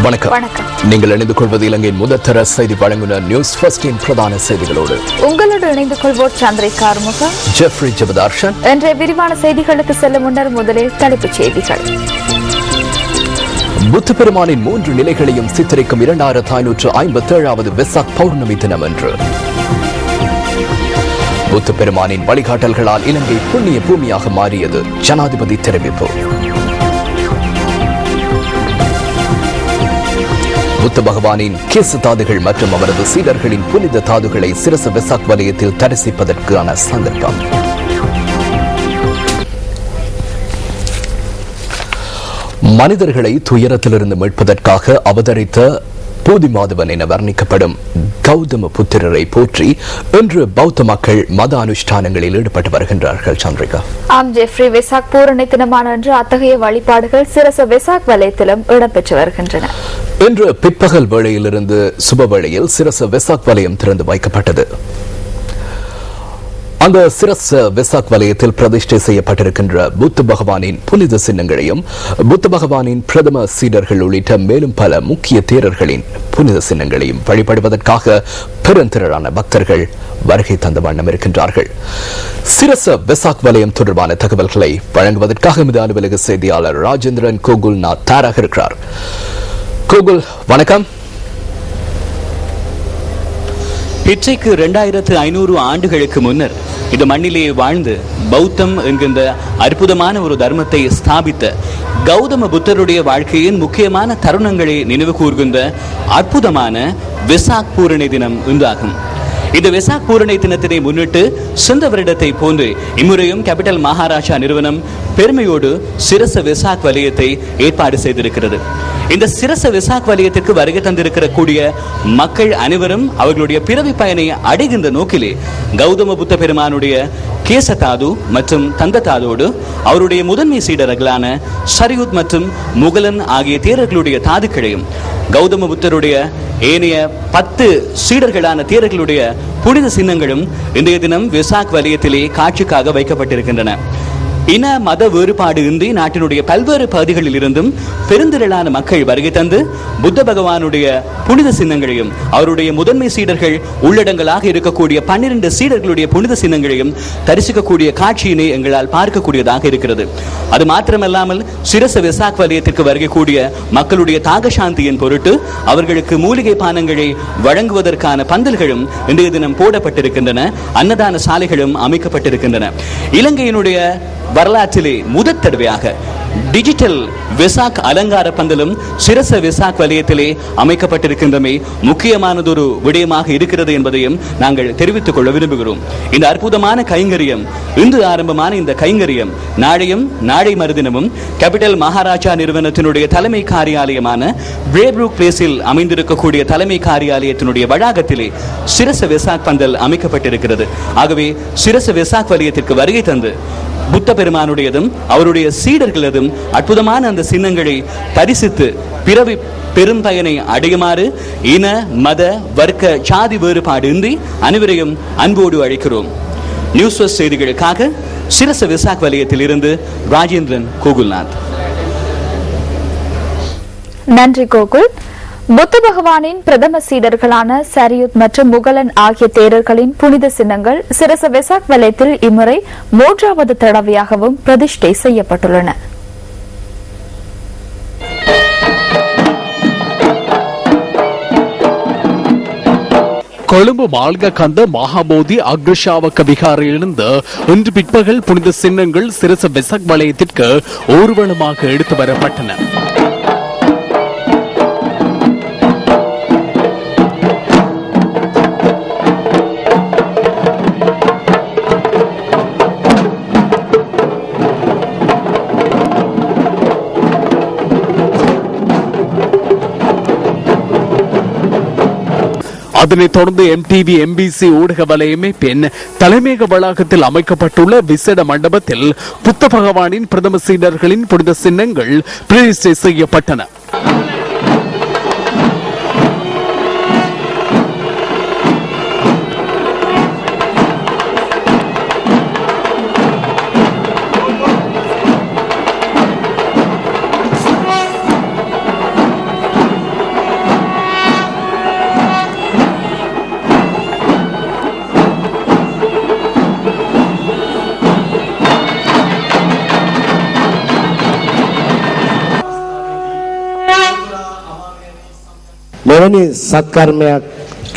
வணக்கம். நீங்கள் இணைந்து கொள்வது இலங்கையின் முதற்தர செய்தி வழங்குனர் நியூஸ் ஃபர்ஸ்டின் பிரதான செய்திகளோடு உங்களோடு இணைந்து கொள்வோர் சந்திரிகா ஆறுமுகம், ஜெஃப்ரி ஜெபதார்ஷன். இன்றைய விரிவான செய்திகளுக்கு செல்லும் முன்னர் முதலில் தலைப்புச் செய்திகள். புத்த பெருமானின் 3 நிலைகளையும் சித்தரிக்கும் 2557வது வெசாக் பௌர்ணமி தினம் என்று புத்த பெருமானின் வழிகாட்டல்களால் இலங்கை புண்ணிய பூமியாக மாறியது, ஜனாதிபதி தெரிவிப்பு. புத்த பகவானின் கேச தாதுகள் மற்றும் அவரது சீடர்களின் புனித தாதுகளை சிரச வெசாக் வலயத்தில் தரிசிப்பதற்கான சந்தர்ப்பம். மனிதர்களை துயரத்திலிருந்து மீட்பதற்காக அவதரித்த பூதி மாதவன் என வர்ணிக்கப்படும் கௌதம புத்திரரை போற்றி இன்று பௌத்த மக்கள் மத அனுஷ்டானங்களில் ஈடுபட்டு வருகின்றார்கள். சந்திரிகா. ஆம் ஜெஃப்ரி, வெசாக் பூரணி தினமான அன்று அத்தகைய வழிபாடுகள் சிரச வெசாக் வலயத்திலும் இடம்பெற்று வருகின்றன. இன்று பிற்பகல் வேளையிலிருந்து சுப வேளையில் சிரச வெசாக் வலயம் திறந்து வைக்கப்பட்டது. அந்த சிரச வெசாக் வலயத்தில் பிரதிஷ்டை செய்யப்பட்டிருக்கின்ற புத்த பகவானின் புனித சின்னங்களையும் புத்த பகவானின் பிரதம சீடர்கள் உள்ளிட்ட மேலும் பல முக்கிய தேரர்களின் புனித சின்னங்களையும் வழிபடுவதற்காக பெருந்திரளான பக்தர்கள் வருகை தந்த வண்ணம் இருக்கின்றார்கள். சிரச வெசாக் வலயம் தொடர்பான தகவல்களை வழங்குவதற்காக எமது அலுவலக செய்தியாளர் ராஜேந்திரன் கோகுல்நாத் தயாராக இருக்கிறார். கோகுல், வணக்கம். இற்றைக்கு 2500 ஆண்டுகளுக்கு முன்னர் இந்த மண்ணிலே வாழ்ந்து பௌத்தம் என்கின்ற அற்புதமான ஒரு தர்மத்தை ஸ்தாபித்த கௌதம புத்தருடைய வாழ்க்கையின் முக்கியமான தருணங்களை நினைவு கூர்கின்ற அற்புதமான வெசாக் பூரணி தினம் உண்டாகும். இந்த வெசாக் பூரணி தினத்தினை முன்னிட்டு சொந்த வருடத்தை போன்று இம்முறையும் கேபிட்டல் மகாராஜா நிறுவனம் பெருமையோடு சிரச வெசாக் வலயத்தை ஏற்பாடு செய்திருக்கிறது. இந்த சிரச வெசாக் வலயத்திற்கு வருகை தந்திருக்கிற கூடிய மக்கள் அனைவரும் அவர்களுடைய பிறவி பயனை அடைகின்ற நோக்கிலே கௌதம புத்த பெருமானுடைய கேசதாது மற்றும் தந்ததாதோடு அவருடைய முதன்மை சீடர்களான ஷரியுத் மற்றும் முகலன் ஆகிய தேரர்களுடைய தாதுக்களையும் கௌதம புத்தருடைய ஏனைய 10 சீடர்களான தேரர்களுடைய புனித சின்னங்களும் இன்றைய தினம் வெசாக் வலயத்திலே காட்சிக்காக வைக்கப்பட்டிருக்கின்றன. இன மத வேறுபாடு இன்றி நாட்டினுடைய பல்வேறு பகுதிகளில் இருந்தும் பெருந்திரளான மக்கள் வருகை தந்து புத்த பகவானுடைய புனித சின்னங்களையும் அவருடைய முதன்மை சீடர்கள் உள்ளடங்களாக இருக்கக்கூடிய 12 சீடர்களுடைய புனித சின்னங்களையும் தரிசிக்கக்கூடிய காட்சியினை எங்களால் பார்க்கக்கூடியதாக இருக்கிறது. அது மாத்திரமல்லாமல் சிரச வெசாக் வலயத்திற்கு வருகை கூடிய மக்களுடைய தாகசாந்தியின் பொருட்டு அவர்களுக்கு மூலிகை பானங்களை வழங்குவதற்கான பந்தல்களும் இன்றைய தினம் போடப்பட்டிருக்கின்றன. அன்னதான சாலைகளும் அமைக்கப்பட்டிருக்கின்றன. இலங்கையினுடைய வரலாற்றிலே முதற் தடவையாக டிஜிட்டல் வெசாக் அலங்கார பந்தலும் சிரச வெசாக் வலயத்திலே அமைக்கப்பட்டிருக்கின்றமை முக்கியமானதொரு விடயமாக இருக்கிறது என்பதையும் நாங்கள் தெரிவித்துக் கொள்ள விரும்புகிறோம். இந்த அற்புதமான கைங்கரியம், இன்று ஆரம்பமான இந்த கைங்கரியம் நாளை மறுதினமும் கேபிட்டல் மகாராஜா நிறுவனத்தினுடைய தலைமை காரியாலயமான பிரேப்ரூக் பிளேஸில் அமைந்திருக்கக்கூடிய தலைமை காரியாலயத்தினுடைய வளாகத்திலே சிரச வெசாக் பந்தல் அமைக்கப்பட்டிருக்கிறது. ஆகவே சிரச வெசாக் வலயத்திற்கு வருகை தந்து புத்த பெருமானுடையதும் அவருடைய சீடர்களதும் அற்புதமான அந்த சின்னங்களை தரிசித்து பிறவி பெரும் பயனை அடையுமாறு இன மத வர்க்க சாதி வேறுபாடு இன்றி அனைவரையும் அன்போடு அழைக்கிறோம். நியூஸ் ஃபர்ஸ்ட் செய்திகளுக்காக சிரச வெசாக் வலயத்தில் இருந்து ராஜேந்திரன் கோகுல்நாத். நன்றி கோகுல். புத்த பகவானின் பிரதம சீடர்களான சரியுத் மற்றும் முகலன் ஆகிய தேரர்களின் புனித சின்னங்கள் சிரச வெசாக் வலயத்தில் இம்முறை 3வது தடவையாகவும் பிரதிஷ்டை செய்யப்பட்டுள்ளன. கொழும்பு மால்கந்த மகாபோதி அக்ரஷாவக்க விகாரையிலிருந்து இன்று பிற்பகல் புனித சின்னங்கள் சிரச வெசாக் வலயத்திற்கு ஊர்வலமாக எடுத்து வரப்பட்டன. அதனைத் தொடர்ந்து MTV MBC ஊடக வலையமைப்பின் தலைமையக வளாகத்தில் அமைக்கப்பட்டுள்ள விசேட மண்டபத்தில் புத்த பகவானின் பிரதம சீடர்களின் புனித சின்னங்கள் பிரதிஷ்டை செய்யப்பட்டன. මෙවැනි සත්කර්මයක්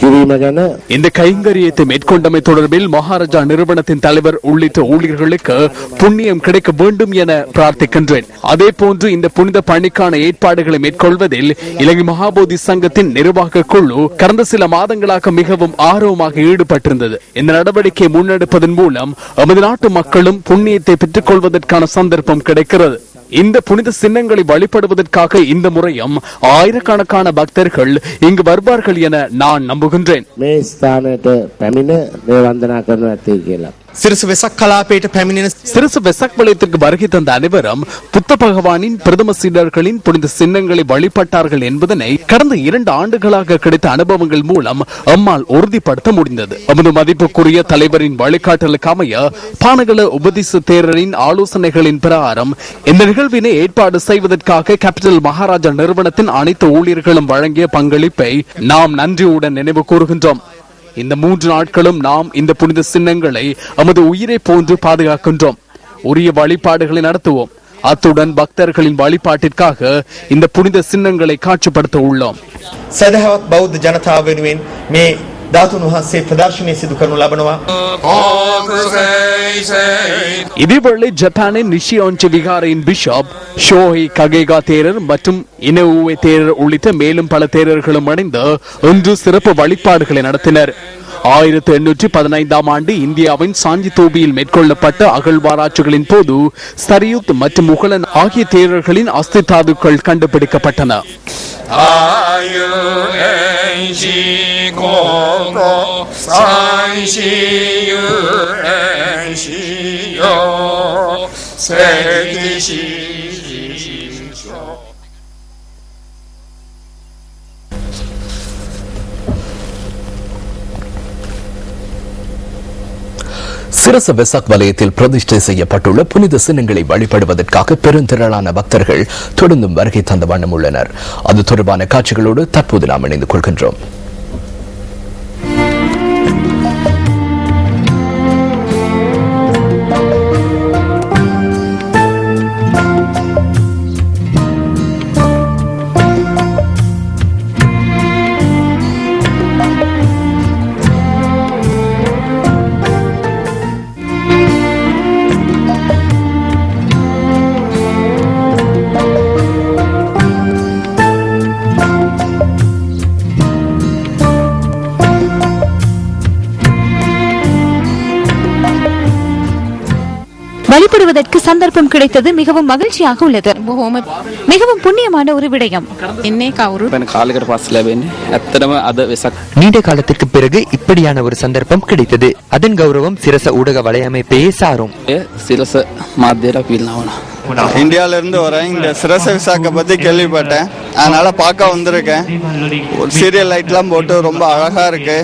කිරීම ගැන இந்த கைங்கரியத்தை மேற்கொண்டமை தொடர்பில் மகாராஜா நிறுவனத்தின் தலைவர் உள்ளிட்ட ஊழியர்களுக்கு புண்ணியம் கிடைக்க வேண்டும் என பிரார்த்திக்கின்றேன். அதே போன்று இந்த புனித பணிக்கான ஏற்பாடுகளை மேற்கொள்வதில் இலங்கை மகாபோதி சங்கத்தின் நிர்வாக குழு கடந்த சில மாதங்களாக மிகவும் ஆர்வமாக ஈடுபட்டிருந்தது. இந்த நடவடிக்கையை முன்னெடுப்பதன் மூலம் நமது நாட்டு மக்களும் புண்ணியத்தை பெற்றுக் கொள்வதற்கான சந்தர்ப்பம் கிடைக்கிறது. இந்த புனித சின்னங்களை வழிபடுவதற்காக இந்த முறையும் ஆயிரக்கணக்கான பக்தர்கள் இங்கு வருவார்கள் என நான் நம்புகின்றேன். මේ ස්ථානයට පැමිණ මේ වන්දනා කරනු ඇති කියලා. සිරස වෙසක් කලාපයට පැමිණෙන சிறுசு வெசாக் வலயத்திற்கு வருகை தந்த அனைவரும் புத்த பகவானின் பிரதம சீடர்களின் புனித சின்னங்களை வழிபட்டார்கள் என்பதனை கடந்த 2 ஆண்டுகளாக கிடைத்த அனுபவங்கள் மூலம் அம்மாள் உறுதிப்படுத்த முடிந்தது. நமது மதிப்புக்குரிய தலைவரின் வழிகாட்டலுக்கு அமைய பானகல உபதேச தேரரின் ஆலோசனைகளின் பிரகாரம் இந்த நிகழ்வினை ஏற்பாடு செய்வதற்காக கேபிட்டல் மகாராஜா நிறுவனத்தின் அனைத்து ஊழியர்களும் வழங்கிய பங்களிப்பை நாம் நன்றியுடன் நினைவு கூறுகின்றோம். இந்த 3 நாட்களும் நாம் இந்த புனித சின்னங்களை நமது உயிரை போன்று பாதுகாக்கின்றோம். உரிய வழிபாடுகளை நடத்துவோம். அத்துடன் பக்தர்களின் வழிபாட்டிற்காக இந்த புனித சின்னங்களை காட்சிப்படுத்த உள்ளோம். සදහවත් බෞද්ධ ජනතාව වෙනුවෙන් මේ ධාතුන් වහන්සේ ප්‍රදර්ශනය සිදු කරනු ලබනවා. இதேவேளை ஜப்பானின் நிஷியோன்சி விகாரையின் பிஷப் ஷோஹி ககேகா தேரர் மற்றும் இனவுவே தேரர் உள்ளிட்ட மேலும் பல தேரர்களும் அடைந்து இன்று சிறப்பு வழிபாடுகளை நடத்தினர். 1815ஆம் ஆண்டு இந்தியாவின் சாஞ்சி தோபியில் மேற்கொள்ளப்பட்ட அகழ்வாராய்ச்சிகளின் போது சரியுத் மற்றும் முகலன் ஆகிய தேரர்களின் அஸ்தி தாதுக்கள் கண்டுபிடிக்கப்பட்டன. சிரச வெசாக் வலயத்தில் பிரதிஷ்டை செய்யப்பட்டுள்ள புனித சின்னங்களை வழிபடுவதற்காக பெருந்திரளான பக்தர்கள் தொடர்ந்தும் வருகை தந்த வண்ணம் உள்ளனர். அது தொடர்பான காட்சிகளோடு தற்போது நாம் இணைந்து கொள்கின்றோம். வழிபடுவதற்கு சந்தர்ப்பம் கிடைத்தது மிகவும் மகிழ்ச்சியாக உள்ளது. மிகவும் புண்ணியமான ஒரு விடயம். நீண்ட காலத்திற்கு பிறகு இப்படியான ஒரு சந்தர்ப்பம் கிடைத்தது. அதன் கௌரவம் சிரச ஊடக வலையமைப்பையே சாரும். இந்தியால இருந்து வரேன். இந்த சிரச விசாக்க பத்தி கேள்விப்பட்டேன், அதனால பார்க்க வந்திருக்கேன். ஒரு சீரியல் லைட்லாம் போட்டு ரொம்ப அழகா இருக்கு.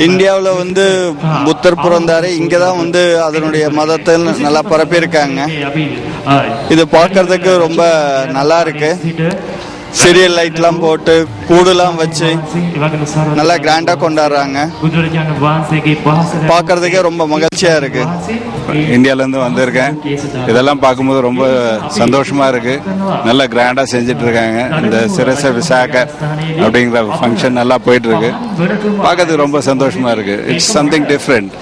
இந்தியாவில் வந்து புத்தர் பிறந்தாரு, இங்கதான் வந்து அதனுடைய மதத்தை நல்லா பரப்பியிருக்காங்க. இது பார்க்கறதுக்கு ரொம்ப நல்லா இருக்கு. சீரியல் லைட்லாம் போட்டு கூடுலாம் வச்சு நல்லா கிராண்டா கொண்டாடுறாங்க. பார்க்கறதுக்கே ரொம்ப மகிழ்ச்சியா இருக்கு. இந்தியால இருந்து வந்திருக்கேன். இதெல்லாம் பார்க்கும்போது ரொம்ப சந்தோஷமா இருக்கு. நல்லா கிராண்டா செஞ்சுட்டு இருக்காங்க. இந்த சிரச விசாக அப்படிங்கிற ஃபங்க்ஷன் நல்லா போயிட்டு இருக்கு. பார்க்கறதுக்கு ரொம்ப சந்தோஷமா இருக்கு. It's something different.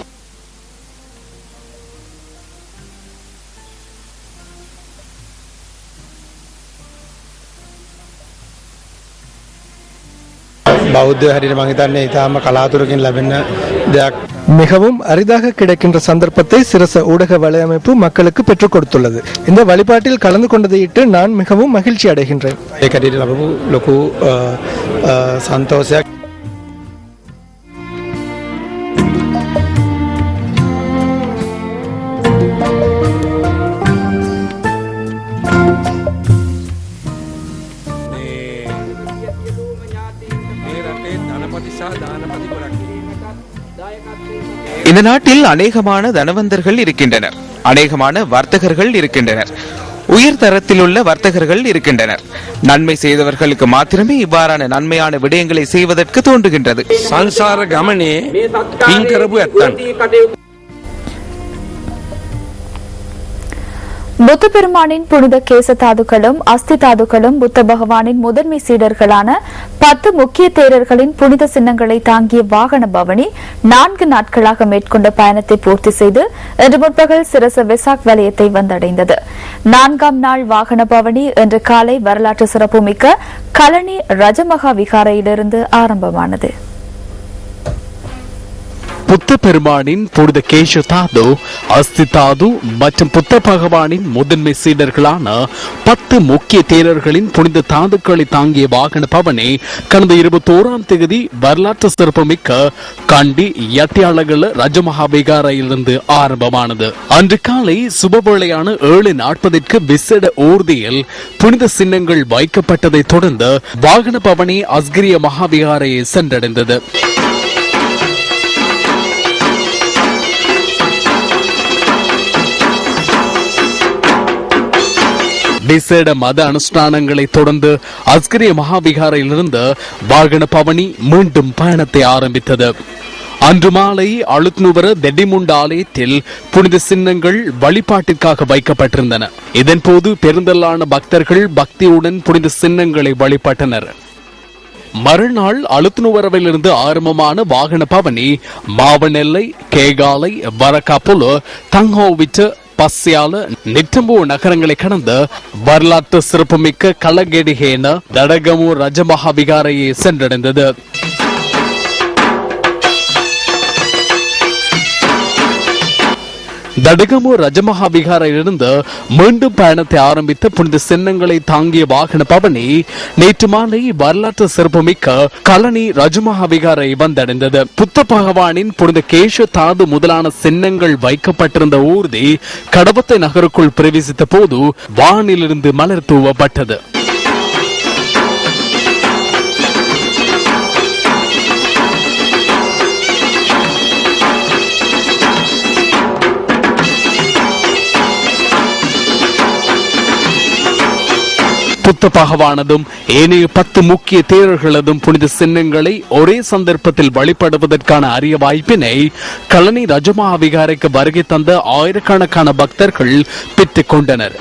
மிகவும் அரிதாக கிடைக்கின்ற சந்தர்ப்பத்தை சிரச ஊடக வலையமைப்பு மக்களுக்கு பெற்றுக் கொடுத்துள்ளது. இந்த வழிபாட்டில் கலந்து கொண்டதையிட்டு நான் மிகவும் மகிழ்ச்சி அடைகின்றேன். இந்த நாட்டில் அநேகமான தனவந்தர்கள் இருக்கின்றனர், அநேகமான வர்த்தகர்கள் இருக்கின்றனர், உயர் தரத்தில் உள்ள வர்த்தகர்கள் இருக்கின்றனர். நன்மை செய்தவர்களுக்கு மாத்திரமே இவ்வாறான நன்மையான விடயங்களை செய்வதற்கு தோன்றுகின்றது. සංසාර ගමනේ පින් කරපු ඇත්තන් புத்த பெருமானின் புனித கேச தாதுக்களும் அஸ்தி தாதுக்களும் புத்த பகவானின் முதன்மை சீடர்களான 10 முக்கிய தேரர்களின் புனித சின்னங்களை தாங்கிய வாகன பவனி 4 நாட்களாக மேற்கொண்ட பயணத்தை பூர்த்தி செய்து இன்று முற்பகல் சிரச வெசாக் வலயத்தை வந்தடைந்தது. 4ஆம் நாள் வாகன பவனி இன்று காலை வரலாற்று சிறப்புமிக்க கலனி ரஜமகா விகாரையிலிருந்து ஆரம்பமானது. புத்த பெருமானின் புனித கேச தாது, அஸ்தி தாது மற்றும் புத்த பகவானின் முதன்மை சீடர்களான 10 முக்கிய தேரர்களின் புனித தாதுக்களை தாங்கிய வாகன பவனி கடந்த 21ஆம் தேதி வரலாற்று சிறப்புமிக்க கண்டி யட்டியாளகல ரஜமகாவிகாரையிலிருந்து ஆரம்பமானது. அன்று காலை சுபவேளையான 7:40ற்கு விசேட ஊர்தியில் புனித சின்னங்கள் வைக்கப்பட்டதை தொடர்ந்து வாகன பவனி அஸ்கிரிய மகாவிகாரையை சென்றடைந்தது. விசேட மத அனுஷ்டானங்களை தொடர்ந்து அஸ்கிரிய மகாவிகாரையிலிருந்து வாகன பவனி மீண்டும் பயணத்தை ஆரம்பித்தது. அன்று மாலை அழுத்னுவர தெடிமுண்ட ஆலயத்தில் புனித சின்னங்கள் வழிபாட்டிற்காக வைக்கப்பட்டிருந்தன. இதன்போது பெருந்தலான பக்தர்கள் பக்தியுடன் புனித சின்னங்களை வழிபட்டனர். மறுநாள் அழுத்னுவரவிலிருந்து ஆரம்பமான வாகன பவனி மாவனெல்லை, கேகாலை, வரக்காப்புலு, தங்கோவிட்டு, பஸ்யால, நிட்டம்பு நகரங்களை கடந்து வரலாற்று சிறப்புமிக்க கலகெடிகேன தடகமு ரஜமகாவிகாரையை சென்றடைந்தது. தடகமு ரஜமகாவிகாரையிலிருந்து மீண்டும் பயணத்தை ஆரம்பித்த புனித சின்னங்களை தாங்கிய வாகன பவனி நேற்று மாலை வரலாற்று சிறப்புமிக்க கலனி ரஜமகாவிகாரை வந்தடைந்தது. புத்த பகவானின் புனித கேச தாது முதலான சின்னங்கள் வைக்கப்பட்டிருந்த ஊர்தி கடவத்தை நகருக்குள் பிரவேசித்த போது வானிலிருந்து மலர் தூவப்பட்டது. புத்த பகவானதும் ஏனைய 10 முக்கிய தேரர்களதும் புனித சின்னங்களை ஒரே சந்தர்ப்பத்தில் வழிபடுவதற்கான அரிய வாய்ப்பினை கலனி ரஜமகாவிகாரைக்கு வருகை தந்த ஆயிரக்கணக்கான பக்தர்கள் பெற்றுக் கொண்டனர்.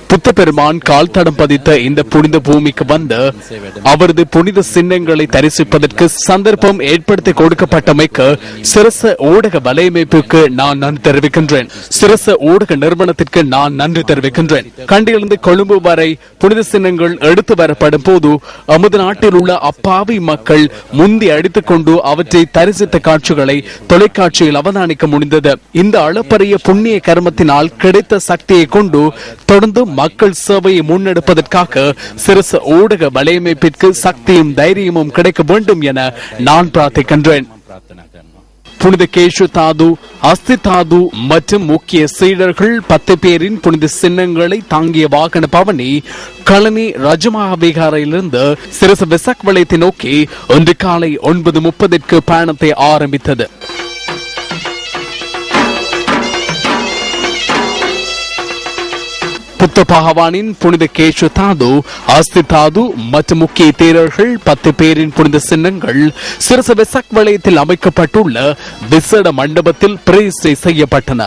புத்த பெருமான் கால் தடம் பதித்த இந்த புனித பூமிக்கு வந்து அவரது புனித சின்னங்களை தரிசிப்பதற்கு சந்தர்ப்பம் ஏற்படுத்தி கொடுக்கப்பட்டமைக்கு சிரச ஊடக வலையமைப்புக்கு நான் நன்றி தெரிவிக்கின்றேன். சிரச ஊடக நிறுவனத்திற்கு நான் நன்றி தெரிவிக்கின்றேன். கண்டிலிருந்து கொழும்பு வரை புனித சின்னங்கள் எடுத்து வரப்படும் போது அமுது நாட்டில் உள்ள அப்பாவி மக்கள் முந்தி அடித்துக் கொண்டு அவற்றை தரிசித்த காட்சிகளை தொலைக்காட்சியில் அவதானிக்க முடிந்தது. இந்த அளப்பரிய புண்ணிய கர்மத்தினால் கிடைத்த சக்தியை கொண்டு தொடர்ந்து மக்கள் சேவையை முன்னெடுப்பதற்காக சிரச ஊடக வலையமைப்பிற்கு சக்தியும் தைரியமும் கிடைக்க வேண்டும் என நான் பிரார்த்திக்கின்றேன். புனித கேச தாது, அஸ்தி தாது மற்றும் முக்கிய சீடர்கள் 10 பேரின் புனித சின்னங்களை தாங்கிய வாகன பவனி கலனி ரஜமகாவிகாரையிலிருந்து சிரச வெசாக் வலயத்தை நோக்கி இன்று காலை 9:30ற்கு பயணத்தை ஆரம்பித்தது. புத்த பகவானின் புனித கேச தாது, அஸ்தி தாது மற்றும் முக்கிய தேரர்கள் 10 பேரின் புனித சின்னங்கள் சிரச வெசாக் வலயத்தில் அமைக்கப்பட்டுள்ள விசேட மண்டபத்தில் பிரதிஷ்டை செய்யப்பட்டன.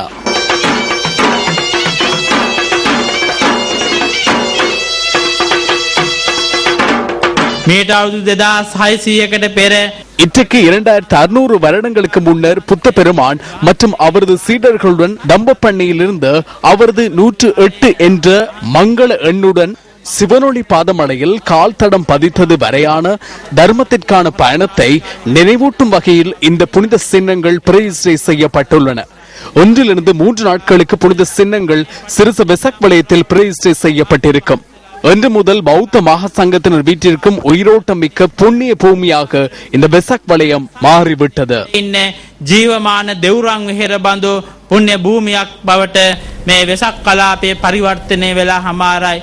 இன்றைக்கு 2600 வருடங்களுக்கு முன்னர் புத்த பெருமான் மற்றும் அவரது சீடர்களுடன் தம்பப்பண்ணியிலிருந்து அவரது 108 என்ற மங்கள எண்ணுடன் சிவனொளி பாதமலையில் கால் தடம் பதித்தது வரையான தர்மத்திற்கான பயணத்தை நினைவூட்டும் வகையில் இந்த புனித சின்னங்கள் பிரதிஷ்டை செய்யப்பட்டுள்ளன. 1 to 3 நாட்களுக்கு புனித சின்னங்கள் சிரச வெசாக் வலயத்தில் பிரதிஷ்டை செய்யப்பட்டிருக்கும். இன்று முதல் பௌத்த மகா சங்கத்தினர் வீட்டிற்கும் உயிரோட்டம் மிக்க புண்ணிய பூமியாக இந்த வெசாக் வலயம் மாறிவிட்டது. ජීවමාන දෙවුරන් වෙහෙර බඳු පුණ්‍ය භූමියක් බවට මේ වෙසක් කලාපයේ පරිවර්තනය වෙලා හමාරයි.